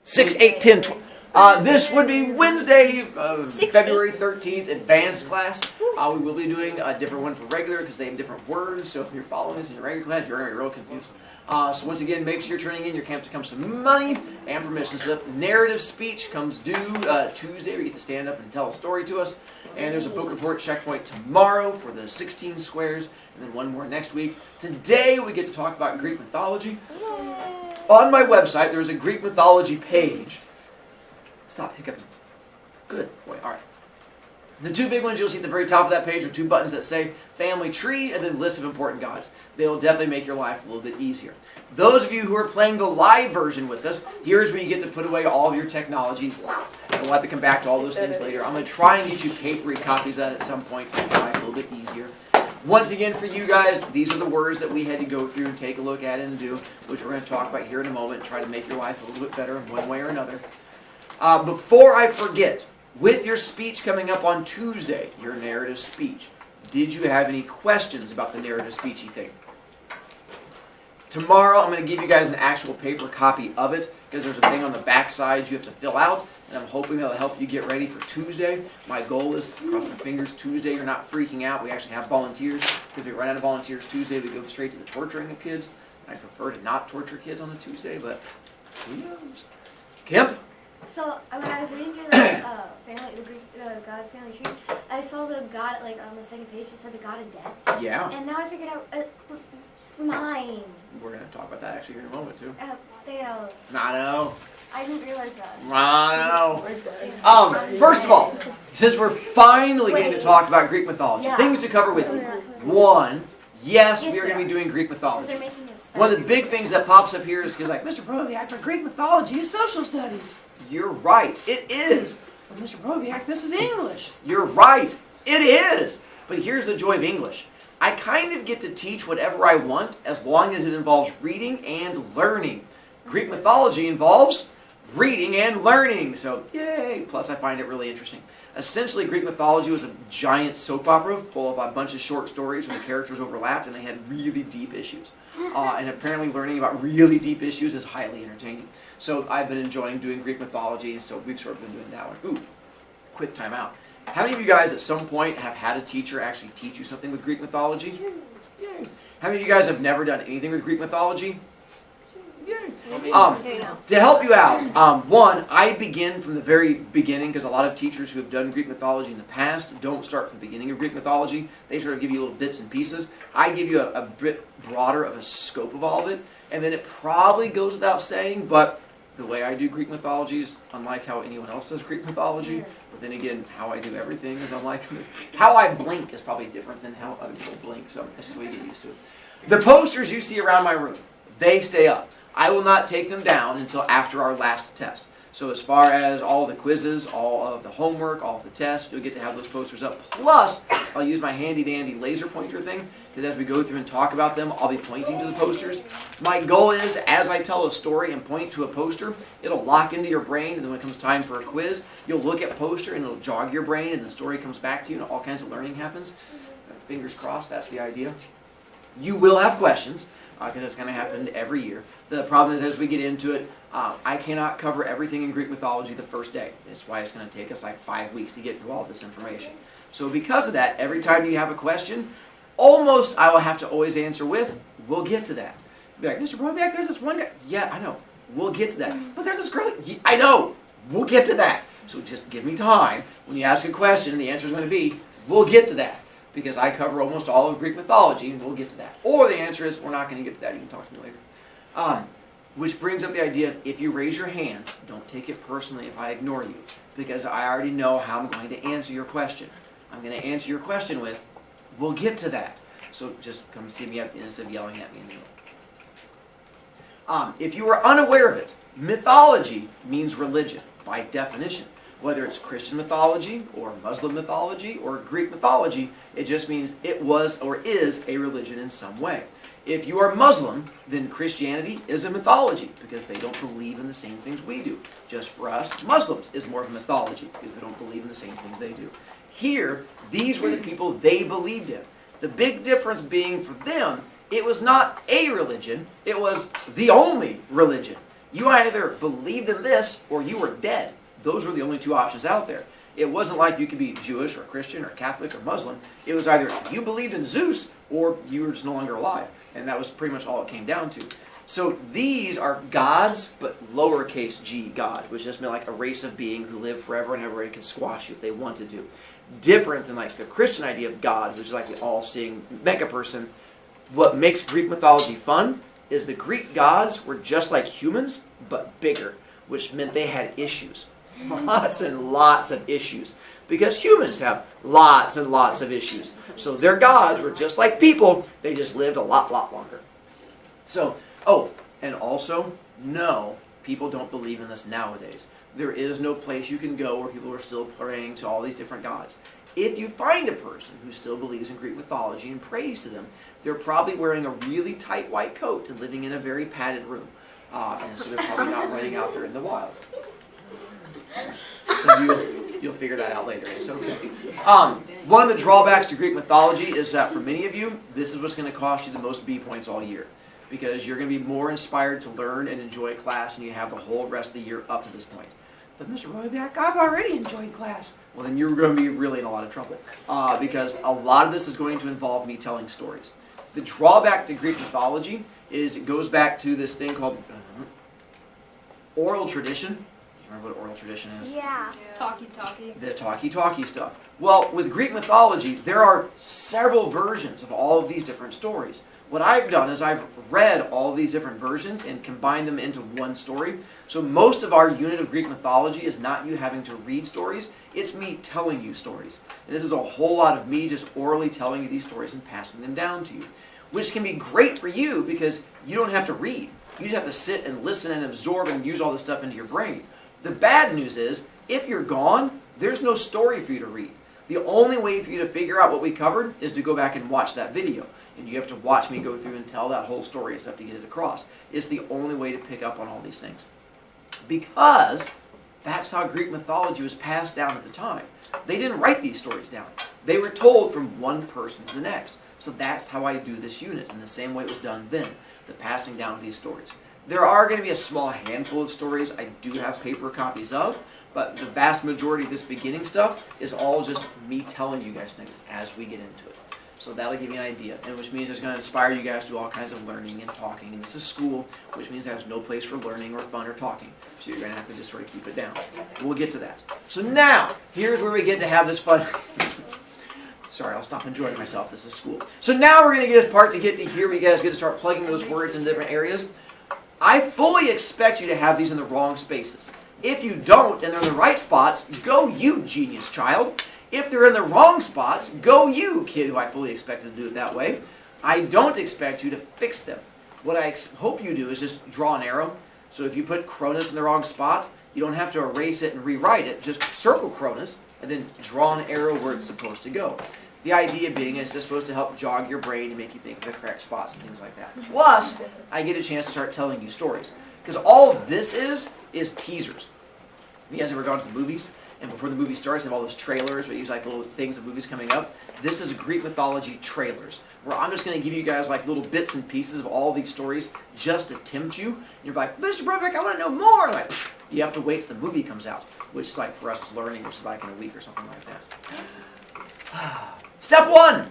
6, 8, 10, 12. This would be Wednesday, February 13th, advanced class. We will be doing a different one for regular because they have different words. So if you're following this in your regular class, you're going to be real confused. So once again, make sure you're turning in your camp to come some money and permission slip. Narrative speech comes due Tuesday. We get to stand up and tell a story to us. And there's a book report checkpoint tomorrow for the 16 squares, and then one more next week. Today we get to talk about Greek mythology. On my website, there's a Greek mythology page. Stop hiccuping. Good boy. All right. The two big ones you'll see at the very top of that page are two buttons that say Family Tree and then List of Important Gods. They'll definitely make your life a little bit easier. Those of you who are playing the live version with us, here's where you get to put away all of your technology. And we'll have to come back to all those things later. I'm going to try and get you papery copies of that at some point to make your life a little bit easier. Once again, for you guys, these are the words that we had to go through and take a look at and do, which we're going to talk about here in a moment and try to make your life a little bit better in one way or another. Before I forget, with your speech coming up on Tuesday, your narrative speech, did you have any questions about the narrative speechy thing? Tomorrow, I'm going to give you guys an actual paper copy of it because there's a thing on the back side you have to fill out, and I'm hoping that'll help you get ready for Tuesday. My goal is, cross my fingers, Tuesday you're not freaking out. We actually have volunteers. If we run out of volunteers Tuesday, we go straight to the torturing of kids. I prefer to not torture kids on a Tuesday, but who knows? Kemp? So when I was reading through the Greek God family tree, I saw the god like on the second page. It said the god of death. Yeah. And now I figured out mine. We're going to talk about that actually here in a moment too. Thanos. Nano. I didn't realize that. Nano. First of all, since we're finally getting to talk about Greek mythology, things to cover with you. One, yes, we are going to be doing Greek mythology. One of the big things that pops up here is like, Mr. Brovicast, for Greek mythology is social studies. You're right. It is. But Mr. Brovicast, this is English. You're right. It is. But here's the joy of English. I kind of get to teach whatever I want as long as it involves reading and learning. Greek mythology involves reading and learning. So, yay. Plus, I find it really interesting. Essentially, Greek mythology was a giant soap opera full of a bunch of short stories where the characters overlapped and they had really deep issues. And apparently learning about really deep issues is highly entertaining. So I've been enjoying doing Greek mythology, so we've sort of been doing that one. Ooh, quick time out. How many of you guys at some point have had a teacher actually teach you something with Greek mythology? Yay. How many of you guys have never done anything with Greek mythology? Yay. To help you out, one, I begin from the very beginning because a lot of teachers who have done Greek mythology in the past don't start from the beginning of Greek mythology. They sort of give you little bits and pieces. I give you a bit broader of a scope of all of it, and then it probably goes without saying, but the way I do Greek mythology is unlike how anyone else does Greek mythology. But then again, how I do everything is unlike how I blink is probably different than how other people blink. So this is what you get used to. The posters you see around my room, they stay up. I will not take them down until after our last test. So as far as all the quizzes, all of the homework, all of the tests, you'll get to have those posters up. Plus, I'll use my handy-dandy laser pointer thing, because as we go through and talk about them, I'll be pointing to the posters. My goal is, as I tell a story and point to a poster, it'll lock into your brain, and then when it comes time for a quiz, you'll look at poster, and it'll jog your brain, and the story comes back to you, and all kinds of learning happens. Fingers crossed, that's the idea. You will have questions, because it's going to happen every year. The problem is, as we get into it, I cannot cover everything in Greek mythology the first day. That's why it's going to take us like 5 weeks to get through all this information. So because of that, every time you have a question, almost I will have to always answer with, we'll get to that. Be like, Mr. Brovicast, there's this one guy. Yeah, I know. We'll get to that. But there's this girl. Yeah, I know. We'll get to that. So just give me time. When you ask a question, the answer is going to be, we'll get to that. Because I cover almost all of Greek mythology, and we'll get to that. Or the answer is, we're not going to get to that. You can talk to me later. Which brings up the idea of, if you raise your hand, don't take it personally if I ignore you. Because I already know how I'm going to answer your question. I'm going to answer your question with, we'll get to that. So just come see me instead of yelling at me in the middle. If you are unaware of it, mythology means religion, by definition. Whether it's Christian mythology, or Muslim mythology, or Greek mythology, it just means it was or is a religion in some way. If you are Muslim, then Christianity is a mythology, because they don't believe in the same things we do. Just for us, Muslims is more of a mythology, because we don't believe in the same things they do. Here, these were the people they believed in. The big difference being for them, it was not a religion, it was the only religion. You either believed in this or you were dead. Those were the only two options out there. It wasn't like you could be Jewish or Christian or Catholic or Muslim. It was either you believed in Zeus or you were just no longer alive. And that was pretty much all it came down to. So these are gods, but lowercase g God, which just meant like a race of being who live forever and everybody can squash you if they wanted to. Different than like the Christian idea of God, which is like the all-seeing mega person. What makes Greek mythology fun is the Greek gods were just like humans, but bigger, which meant they had issues. Lots and lots of issues. Because humans have lots and lots of issues. So their gods were just like people, they just lived a lot longer. So, oh, and also, no, people don't believe in this nowadays. There is no place you can go where people are still praying to all these different gods. If you find a person who still believes in Greek mythology and prays to them, they're probably wearing a really tight white coat and living in a very padded room. And so they're probably not running out there in the wild. So you'll figure that out later. It's okay. One of the drawbacks to Greek mythology is that for many of you, this is what's going to cost you the most B points all year. Because you're going to be more inspired to learn and enjoy class and you have the whole rest of the year up to this point. But Mr. Brovicast, I've already enjoyed class. Well, then you're going to be really in a lot of trouble. Because a lot of this is going to involve me telling stories. The drawback to Greek mythology is it goes back to this thing called oral tradition. Remember what oral tradition is? Yeah. Talkie. The talkie stuff. Well, with Greek mythology, there are several versions of all of these different stories. What I've done is I've read all of these different versions and combined them into one story. So most of our unit of Greek mythology is not you having to read stories, it's me telling you stories. And this is a whole lot of me just orally telling you these stories and passing them down to you. Which can be great for you because you don't have to read. You just have to sit and listen and absorb and use all this stuff into your brain. The bad news is, if you're gone, there's no story for you to read. The only way for you to figure out what we covered is to go back and watch that video. And you have to watch me go through and tell that whole story and stuff to get it across. It's the only way to pick up on all these things. Because that's how Greek mythology was passed down at the time. They didn't write these stories down. They were told from one person to the next. So that's how I do this unit, in the same way it was done then, the passing down of these stories. There are going to be a small handful of stories I do have paper copies of, but the vast majority of this beginning stuff is all just me telling you guys things as we get into it. So that'll give you an idea, and which means it's going to inspire you guys to do all kinds of learning and talking. And this is school, which means there's no place for learning or fun or talking. So you're going to have to just sort of keep it down. We'll get to that. So now, here's where we get to have this fun. Sorry, I'll stop enjoying myself. This is school. So now we're going to get a part to get to here where you guys get to start plugging those words in different areas. I fully expect you to have these in the wrong spaces. If you don't and they're in the right spots, go you, genius child. If they're in the wrong spots, go you, kid who I fully expected to do it that way. I don't expect you to fix them. What I hope you do is just draw an arrow. So if you put Cronus in the wrong spot, you don't have to erase it and rewrite it. Just circle Cronus and then draw an arrow where it's supposed to go. The idea being it's just supposed to help jog your brain and make you think of the correct spots and things like that. Plus, I get a chance to start telling you stories. Because all this is teasers. You guys ever gone to the movies? And before the movie starts, they have all those trailers where you use like little things of movies coming up. This is Greek mythology trailers, where I'm just going to give you guys like little bits and pieces of all these stories just to tempt you. And you're like, Mr. Brovicast, I want to know more. And like, you have to wait till the movie comes out, which is like for us, it's learning, which is like in a week or something like that. Step 1,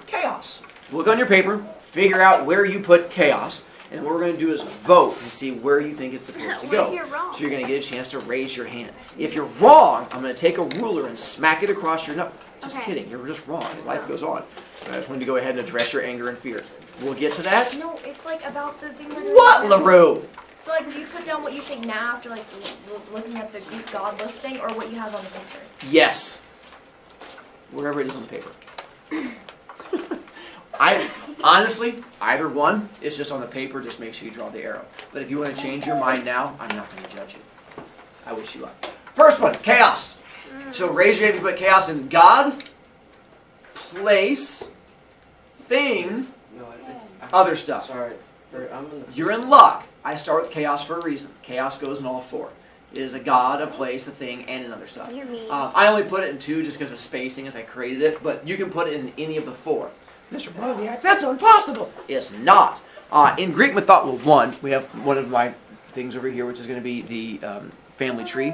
chaos. Look on your paper, figure out where you put chaos, and what we're going to do is vote and see where you think it's supposed to go. What if you're wrong? So you're going to get a chance to raise your hand. If you're wrong, I'm going to take a ruler and smack it across your nose. Just kidding, you're just wrong. Life goes on. But I just wanted to go ahead and address your anger and fear. We'll get to that. No, it's like about the thing. What, LaRue? So like, do you put down what you think now after like looking at the Greek god listing, or what you have on the paper? Yes. Wherever it is on the paper. Honestly, either one is just on the paper. Just make sure you draw the arrow. But if you want to change your mind now, I'm not going to judge you. I wish you luck. First one, chaos. So raise your hand if you put chaos in God, place, thing, other stuff. Sorry. You're in luck. I start with chaos for a reason. Chaos goes in all 4. It is a god, a place, a thing, and another stuff. You're mean. I only put it in 2 just because of spacing as I created it, but you can put it in any of the 4. Mr. Brovicast, that's impossible. It's not. In Greek mythology, well, we have one of my things over here, which is going to be the family tree.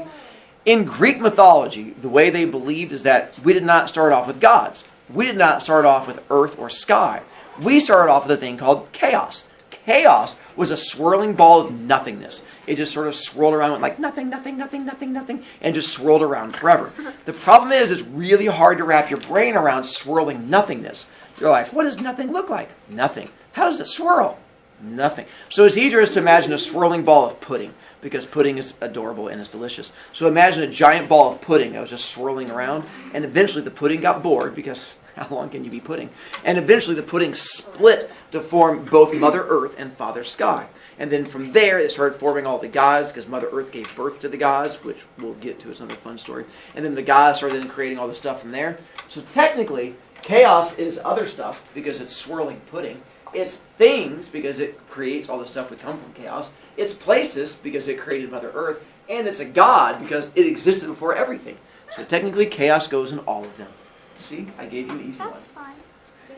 In Greek mythology, the way they believed is that we did not start off with gods. We did not start off with earth or sky. We started off with a thing called chaos. Chaos was a swirling ball of nothingness. It just sort of swirled around, went like nothing, nothing, nothing, nothing, nothing, and just swirled around forever. The problem is it's really hard to wrap your brain around swirling nothingness. You're like, what does nothing look like? Nothing. How does it swirl? Nothing. So it's easier to imagine a swirling ball of pudding, because pudding is adorable and it's delicious. So imagine a giant ball of pudding that was just swirling around, and eventually the pudding got bored, because how long can you be pudding? And eventually the pudding split to form both Mother Earth and Father Sky. And then from there, they started forming all the gods, because Mother Earth gave birth to the gods, which we'll get to. It's another fun story. And then the gods started then creating all the stuff from there. So technically, chaos is other stuff, because it's swirling pudding. It's things, because it creates all the stuff we come from chaos. It's places, because it created Mother Earth. And it's a god, because it existed before everything. So technically, chaos goes in all of them. See? I gave you an easy one. That's fun.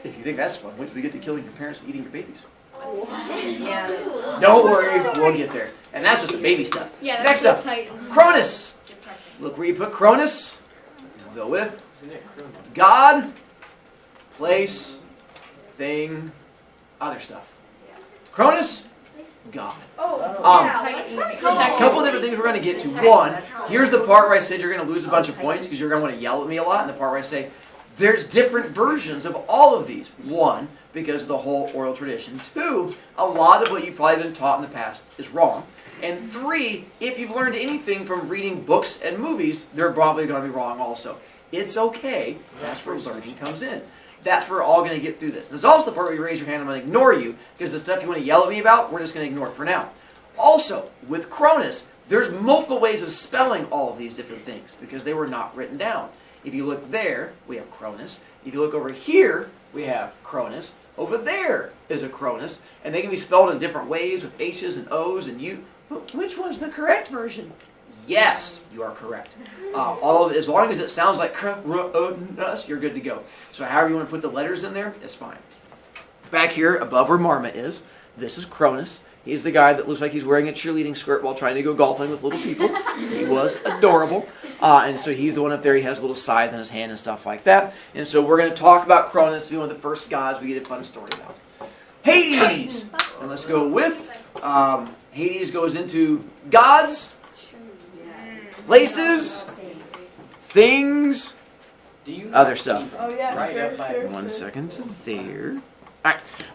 If you think that's fun, wait till you get to killing your parents and eating your babies. Yeah. Don't worry, we'll get there. And that's just the baby stuff. Yeah, Next up, Cronus. Look where you put Cronus. We'll go with God, place, thing, other stuff. Cronus, God. A couple of different things we're going to get to. One, here's the part where I said you're going to lose a bunch of points because you're going to want to yell at me a lot. And the part where I say there's different versions of all of these. One, because of the whole oral tradition. Two, a lot of what you've probably been taught in the past is wrong. And three, if you've learned anything from reading books and movies, they're probably going to be wrong also. It's okay. That's where learning comes in. That's where we're all going to get through this. There's also the part where you raise your hand and I'm going to ignore you, because the stuff you want to yell at me about, we're just going to ignore it for now. Also, with Cronus, there's multiple ways of spelling all of these different things, because they were not written down. If you look there, we have Cronus. If you look over here, we have Cronus. Over there is a Cronus, and they can be spelled in different ways with H's and O's and U. But which one's the correct version? Yes, you are correct. All of it, as long as it sounds like Cronus, you're good to go. So however you want to put the letters in there, it's fine. Back here, above where Marma is, this is Cronus. He's the guy that looks like he's wearing a cheerleading skirt while trying to go golfing with little people. He was adorable. And so he's the one up there. He has a little scythe in his hand and stuff like that. And so we're going to talk about Cronus, be one of the first gods we get a fun story about. Hades! And let's go with, Hades goes into gods, places, things, other stuff. Oh yeah, sure. 1 second. There.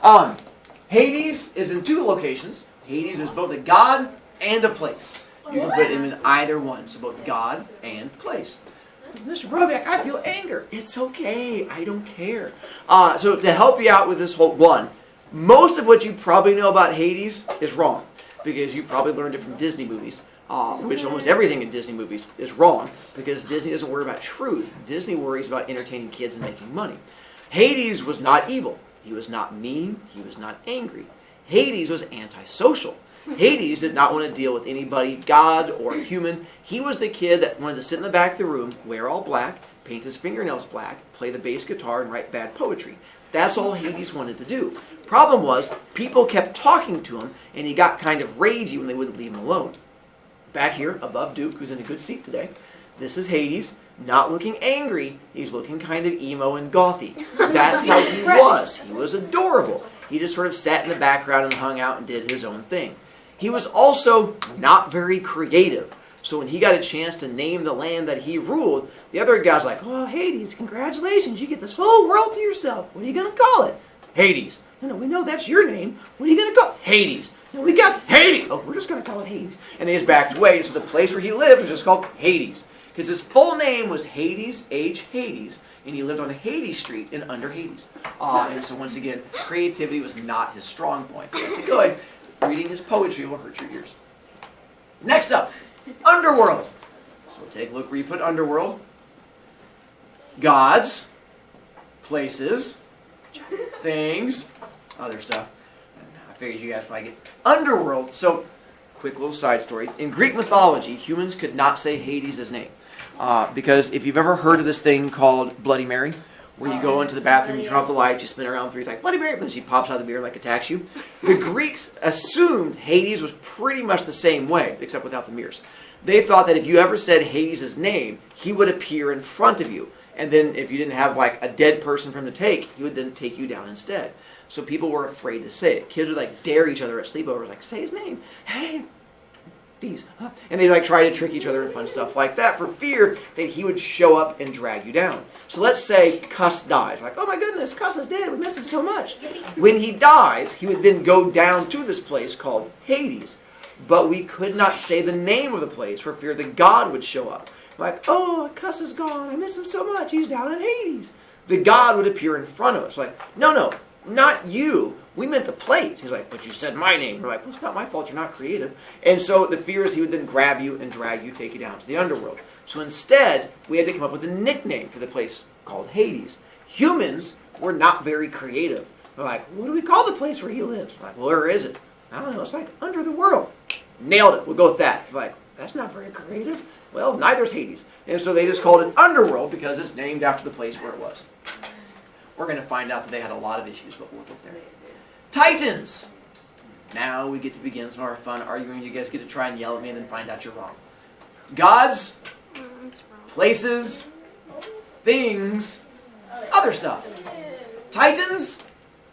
Alright. Hades is in two locations. Hades is both a god and a place. You can put him in either one. So both god and place. Mr. Brovicast, I feel anger. It's okay. I don't care. So to help you out with this whole one, most of what you probably know about Hades is wrong, because you probably learned it from Disney movies. Which almost everything in Disney movies is wrong, because Disney doesn't worry about truth. Disney worries about entertaining kids and making money. Hades was not evil. He was not mean. He was not angry. Hades was antisocial. Hades did not want to deal with anybody, god or human. He was the kid that wanted to sit in the back of the room, wear all black, paint his fingernails black, play the bass guitar, and write bad poetry. That's all Hades wanted to do. Problem was, people kept talking to him, and he got kind of ragey when they wouldn't leave him alone. Back here, above Duke, who's in a good seat today, this is Hades, not looking angry. He's looking kind of emo and gothy. That's how he was. He was adorable. He just sort of sat in the background and hung out and did his own thing. He was also not very creative. So when he got a chance to name the land that he ruled, the other guy's like, oh, Hades, congratulations, you get this whole world to yourself. What are you going to call it? Hades. No, we know that's your name. What are you going to call it? Hades. No, we got Hades. Oh, we're just going to call it Hades. And they just backed away. So the place where he lived was just called Hades. Because his full name was Hades H. Hades. And he lived on Hades Street in Under Hades. And so once again, creativity was not his strong point. That's good. Reading his poetry will hurt your ears. Next up, Underworld. So take a look where you put Underworld. Gods, places, things, other stuff. I figured you guys probably get Underworld. So, quick little side story. In Greek mythology, humans could not say Hades' name. Because if you've ever heard of this thing called Bloody Mary, where you go into the bathroom, you turn off the lights, you spin around 3 times, Bloody Mary, but she pops out of the beer and like attacks you. The Greeks assumed Hades was pretty much the same way, except without the mirrors. They thought that if you ever said Hades' name, he would appear in front of you. And then if you didn't have like a dead person for him to take, he would then take you down instead. So people were afraid to say it. Kids would like dare each other at sleepovers, like, say his name. Hey, these. And they like try to trick each other and fun stuff like that for fear that he would show up and drag you down. So let's say Cuss dies. Like, oh my goodness, Cuss is dead. We miss him so much. When he dies, he would then go down to this place called Hades. But we could not say the name of the place for fear that God would show up. Like, oh, Cuss is gone. I miss him so much. He's down in Hades. The God would appear in front of us. Like, no, not you. We meant the place. He's like, but you said my name. We're like, well, it's not my fault. You're not creative. And so the fear is he would then grab you and drag you, take you down to the underworld. So instead, we had to come up with a nickname for the place called Hades. Humans were not very creative. They're like, what do we call the place where he lives? We're like, well, where is it? I don't know. It's like under the world. Nailed it. We'll go with that. We're like, that's not very creative. Well, neither's Hades. And so they just called it Underworld because it's named after the place where it was. We're going to find out that they had a lot of issues, but we'll get there. Titans! Now we get to begin some of our fun arguing. You guys get to try and yell at me and then find out you're wrong. Gods, places, things, other stuff. Titans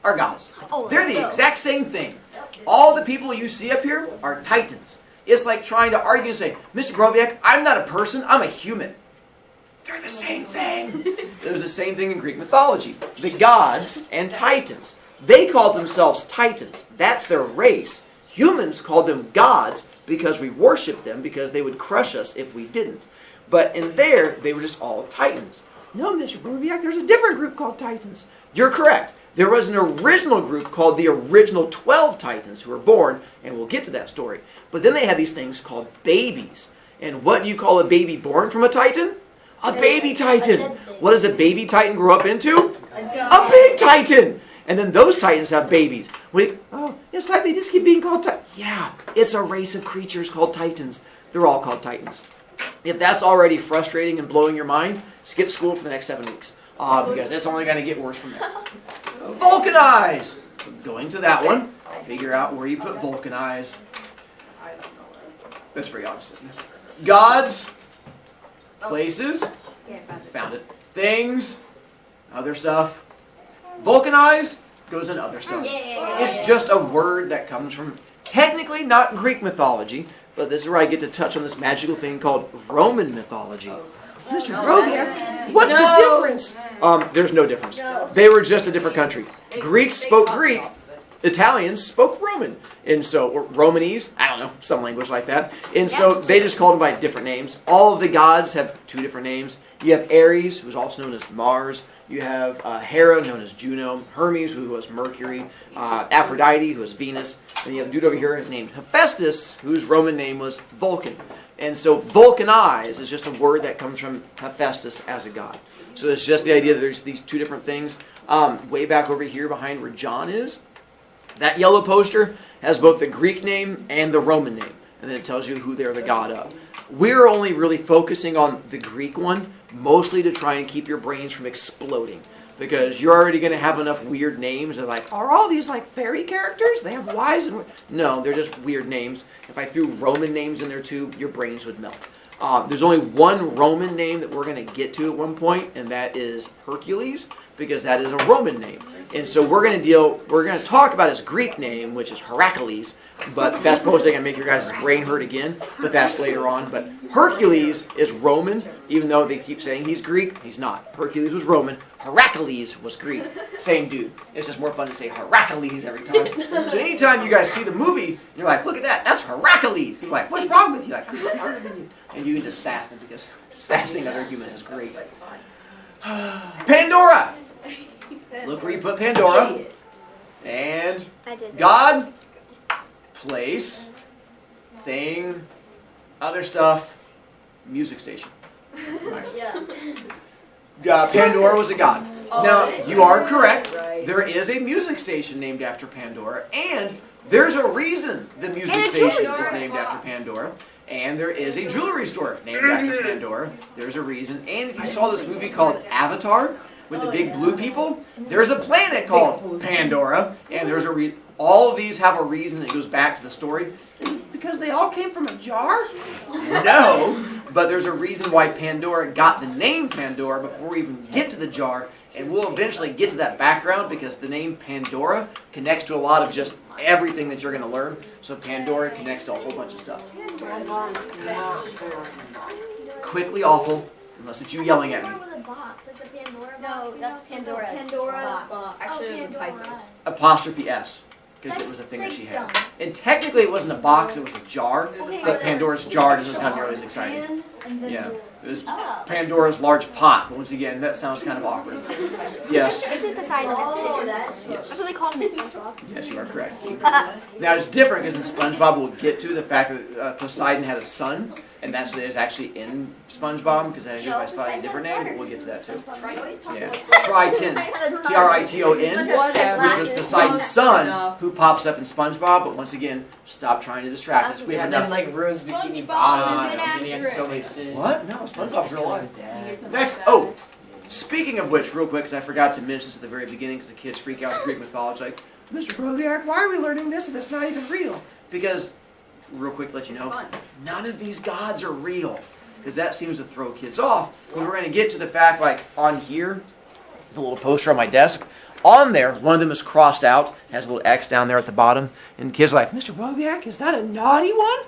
are gods. They're the exact same thing. All the people you see up here are Titans. It's like trying to argue and say, Mr. Brovicast, I'm not a person, I'm a human. They're the same thing. There's the same thing in Greek mythology. The gods and Titans. They called themselves Titans. That's their race. Humans called them gods because we worship them because they would crush us if we didn't. But in there, they were just all Titans. No, Mr. Brovicast, there's a different group called Titans. You're correct. There was an original group called the original 12 Titans who were born, and we'll get to that story. But then they had these things called babies. And what do you call a baby born from a Titan? A baby Titan. What does a baby Titan grow up into? A big Titan. And then those Titans have babies. It's like they just keep being called Titans. Yeah, it's a race of creatures called Titans. They're all called Titans. If that's already frustrating and blowing your mind, skip school for the next 7 weeks. Because it's only going to get worse from there. Vulcanize! So going to that one, figure out where you put Vulcanize. That's very honest, isn't it? Gods, places, found it. Things, other stuff. Vulcanize goes in other stuff. It's just a word that comes from, technically not Greek mythology, but this is where I get to touch on this magical thing called Roman mythology. Mr. Brovicast, what's the difference? There's no difference. They were just a different country. Greeks spoke Greek. Italians spoke Roman. And so, or Romanese, I don't know, some language like that. And so they just called them by different names. All of the gods have 2 different names. You have Ares, who's also known as Mars. You have Hera, known as Juno. Hermes, who was Mercury. Aphrodite, who was Venus. And you have a dude over here named Hephaestus, whose Roman name was Vulcan. And so vulcanize is just a word that comes from Hephaestus as a god. So it's just the idea that there's these 2 different things. Way back over here behind where John is, that yellow poster has both the Greek name and the Roman name. And then it tells you who they're the god of. We're only really focusing on the Greek one, mostly to try and keep your brains from exploding. Because you're already going to have enough weird names. They're like, are all these like fairy characters? They have wives and... No, they're just weird names. If I threw Roman names in there too, your brains would melt. There's only one Roman name that we're going to get to at one point, and that is Hercules, because that is a Roman name. And so we're going to talk about his Greek name, which is Heracles, but that's probably going to make your guys' brain hurt again, but that's later on. But Hercules is Roman, even though they keep saying he's Greek, he's not. Hercules was Roman, Heracles was Greek. Same dude. It's just more fun to say Heracles every time. So anytime you guys see the movie, you're like, look at that, that's Heracles. You're like, what's wrong with you? Like, I'm smarter than you. And you can just sass them because sassing other humans is great. Pandora! Look where you put Pandora. And God, place, thing, other stuff, music station. Pandora was a god. Now, you are correct. There is a music station named after Pandora, and there's a reason the music station is named after Pandora. And there is a jewelry store named after Pandora. There's a reason. And if you saw this movie called Avatar, with the big blue people, there's a planet called Pandora, and there's a all of these have a reason that goes back to the story. Is it because they all came from a jar? No, but there's a reason why Pandora got the name Pandora before we even get to the jar, and we'll eventually get to that background because the name Pandora connects to a lot of just everything that you're going to learn. So Pandora connects to a whole bunch of stuff. Quickly awful, unless it's you yelling at me. No, that's Pandora's box. Actually, it was a Python. Apostrophe S. Because it was a thing that she had. And technically it wasn't a box, it was a jar. But Pandora's jar doesn't sound nearly as exciting. Yeah. It was Pandora's large pot. Once again, that sounds kind of awkward. Yes. Isn't Poseidon Yes. That's what they call him in SpongeBob. Yes, you are correct. Now it's different because in SpongeBob we'll get to the fact that Poseidon had a son. And that's what is actually in SpongeBob, because I go by a slightly different name, but we'll get to that too. Yeah. Triton. Triton, which was Poseidon's son, who pops up in SpongeBob, but once again, stop trying to distract us. We have enough. Like Rose Bikini Bottom, and he has so many sins. What? No, SpongeBob's real life. Next, oh, speaking of which, real quick, because I forgot to mention this at the very beginning, because the kids freak out with Greek mythology, like, Mr. Brovicast, why are we learning this if it's not even real? Because real quick, let you know, none of these gods are real. Because that seems to throw kids off. But we're going to get to the fact, like, on here, the little poster on my desk, on there, one of them is crossed out, has a little X down there at the bottom, and kids are like, Mr. Brovicast, is that a naughty one?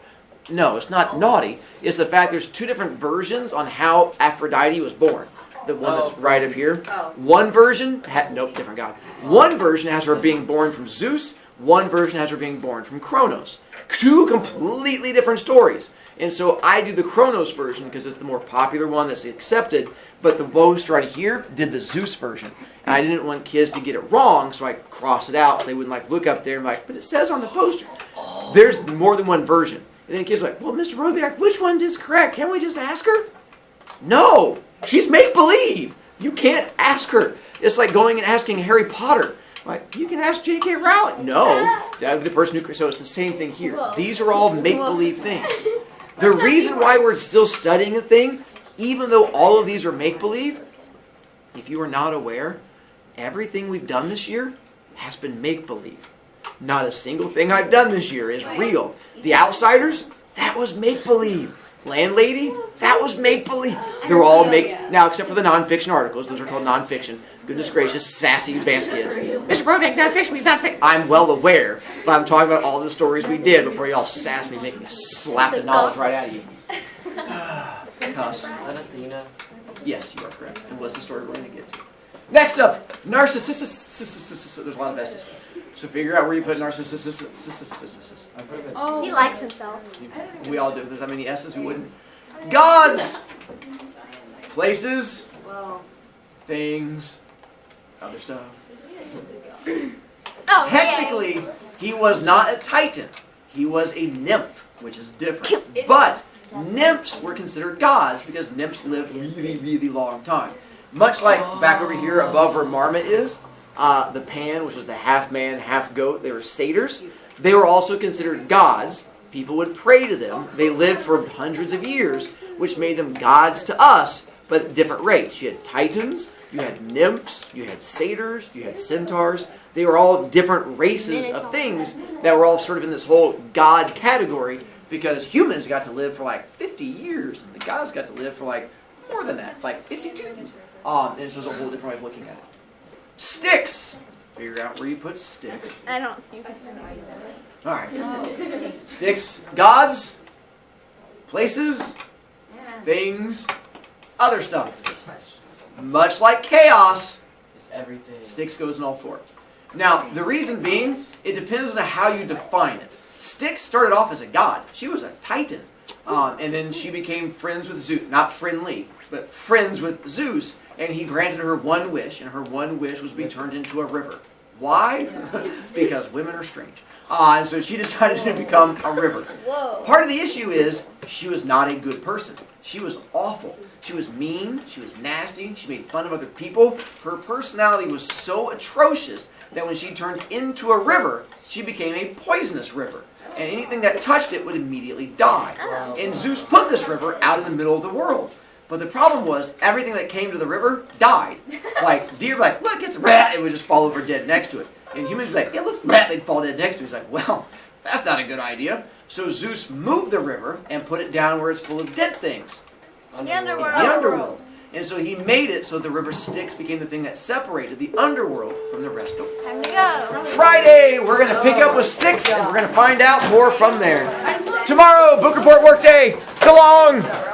No, it's not naughty. It's the fact there's two different versions on how Aphrodite was born. The one that's right up here. One version, nope, different god. One version has her being born from Zeus, one version has her being born from Kronos. Two completely different stories. And so I do the Kronos version because it's the more popular one that's accepted. But the poster right here did the Zeus version. And I didn't want kids to get it wrong, so I crossed it out so they wouldn't like look up there and be like, but it says on the poster. There's more than one version. And then kids are like, well, Mr. Brovicast, which one is correct? Can't we just ask her? No! She's make-believe! You can't ask her. It's like going and asking Harry Potter. Like, you can ask J.K. Rowling. No. The person who, so it's the same thing here. These are all make-believe things. The reason why we're still studying a thing, even though all of these are make-believe, if you are not aware, everything we've done this year has been make-believe. Not a single thing I've done this year is real. The Outsiders, that was make-believe. Landlady, that was make-believe. They're all now except for the non-fiction articles. Those are called non-fiction. Goodness gracious, sassy advanced kids. Mr. Brovicast, non-fiction means non-fiction. I'm well aware, but I'm talking about all the stories we did before you all sass me, make me slap the knowledge right out of you. Cuss. Is that Athena? Yes, you are correct. And what's the story we're going to get to? Next up, narcissist. There's a lot of S's. So figure out where you put narcissist. Oh. He likes himself. We all do. If there's that many S's, we wouldn't. Gods, places, things, other stuff. Technically, he was not a Titan. He was a nymph, which is different. But nymphs were considered gods because nymphs lived really, really long time. Much like back over here above where Marmot is, the Pan, which was the half man, half goat, they were satyrs. They were also considered gods. People would pray to them. They lived for hundreds of years, which made them gods to us, but different race. You had Titans, you had nymphs, you had satyrs, you had centaurs. They were all different races of things that were all sort of in this whole god category because humans got to live for like 50 years, and the gods got to live for like more than that, like 52. And this is a whole different way of looking at it. Sticks. Figure out where you put sticks. I don't. You can all right. Sticks. Gods. Places. Things. Other stuff. Much like chaos, it's everything. Sticks goes in all four. Now, the reason being, it depends on how you define it. Styx started off as a god. She was a Titan. And then she became friends with Zeus. Not friendly, but friends with Zeus. And he granted her one wish, and her one wish was to be turned into a river. Why? Because women are strange. And so she decided to become a river. Whoa. Part of the issue is she was not a good person. She was awful. She was mean. She was nasty. She made fun of other people. Her personality was so atrocious that when she turned into a river, she became a poisonous river. And anything that touched it would immediately die. And Zeus put this river out in the middle of the world. But the problem was, everything that came to the river died. Like, deer were like, look, it's a rat, it would just fall over dead next to it. And humans were like, yeah, look, rat, they'd fall dead next to it. He's like, well, that's not a good idea. So Zeus moved the river and put it down where it's full of dead things. The underworld. The underworld. And so he made it so the river Styx became the thing that separated the underworld from the rest of it. Time to go. Friday, we're going to pick up with Styx and we're going to find out more from there. Tomorrow, book report workday. Go long!